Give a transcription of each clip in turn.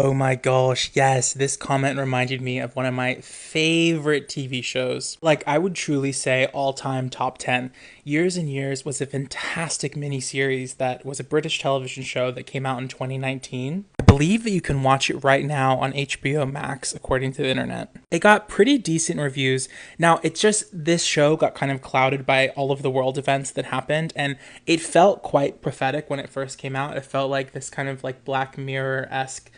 Oh my gosh, yes, this comment reminded me of one of my favorite TV shows. Like, I would truly say all time top 10. Years and Years was a fantastic miniseries that was a British television show that came out in 2019. I believe that you can watch it right now on HBO Max, according to the internet. It got pretty decent reviews. Now, it's just this show got kind of clouded by all of the world events that happened, and it felt quite prophetic when it first came out. It felt like this kind of like Black Mirror esque,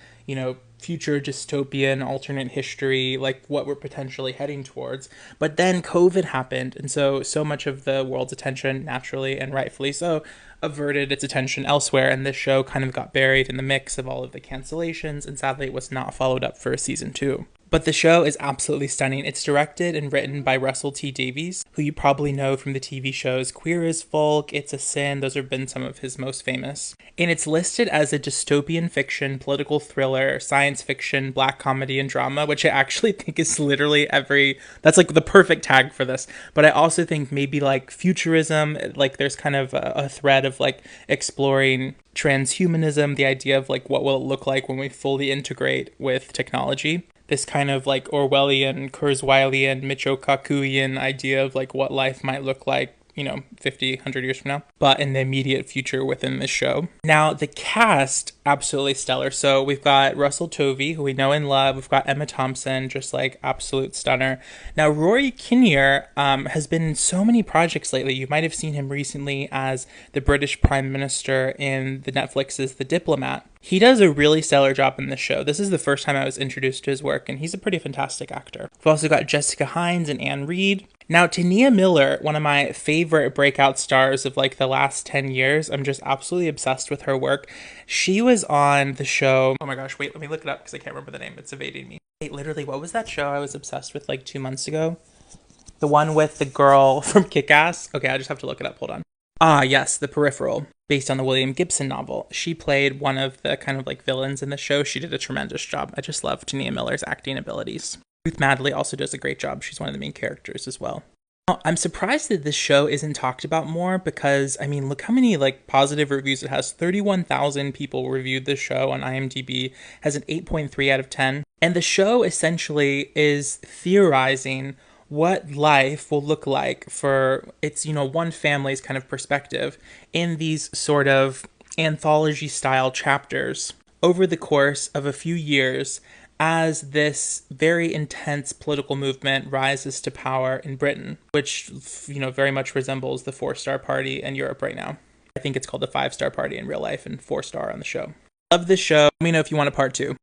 future dystopian alternate history, like what we're potentially heading towards. But then COVID happened, and so much of the world's attention, naturally and rightfully so, averted its attention elsewhere, and this show kind of got buried in the mix of all of the cancellations, and sadly it was not followed up for a season 2. But the show is absolutely stunning. It's directed and written by Russell T Davies, who you probably know from the TV shows Queer as Folk, It's a Sin. Those have been some of his most famous. And it's listed as a dystopian fiction, political thriller, science fiction, black comedy, and drama, which I actually think is literally that's like the perfect tag for this. But I also think maybe like futurism, like there's kind of a thread of like exploring transhumanism, the idea of like what will it look like when we fully integrate with technology. This kind of like Orwellian, Kurzweilian, Michio Kakuian idea of like what life might look like, 50, 100 years from now, but in the immediate future within this show. Now, the cast, absolutely stellar. So we've got Russell Tovey, who we know and love. We've got Emma Thompson, just like absolute stunner. Now, Rory Kinnear has been in so many projects lately. You might have seen him recently as the British Prime Minister in the Netflix's The Diplomat. He does a really stellar job in this show. This is the first time I was introduced to his work, and he's a pretty fantastic actor. We've also got Jessica Hines and Anne Reid. Now, Tania Miller, one of my favorite breakout stars of like the last 10 years, I'm just absolutely obsessed with her work. She was on the show, oh my gosh, wait, let me look it up because I can't remember the name. It's evading me. Wait, literally, what was that show I was obsessed with like 2 months ago? The one with the girl from Kick-Ass? Okay, I just have to look it up, hold on. Ah, yes, The Peripheral, based on the William Gibson novel. She played one of the kind of like villains in the show. She did a tremendous job. I just love Tania Miller's acting abilities. Ruth Madley also does a great job. She's one of the main characters as well. Now, I'm surprised that this show isn't talked about more because, I mean, look how many like positive reviews it has. 31,000 people reviewed this show on IMDb, has an 8.3 out of 10. And the show essentially is theorizing what life will look like for its, one family's kind of perspective in these sort of anthology style chapters over the course of a few years as this very intense political movement rises to power in Britain, which, very much resembles the Four-Star Party in Europe right now. I think it's called the Five-Star Party in real life and Four-Star on the show. Love this show. Let me know if you want a part 2.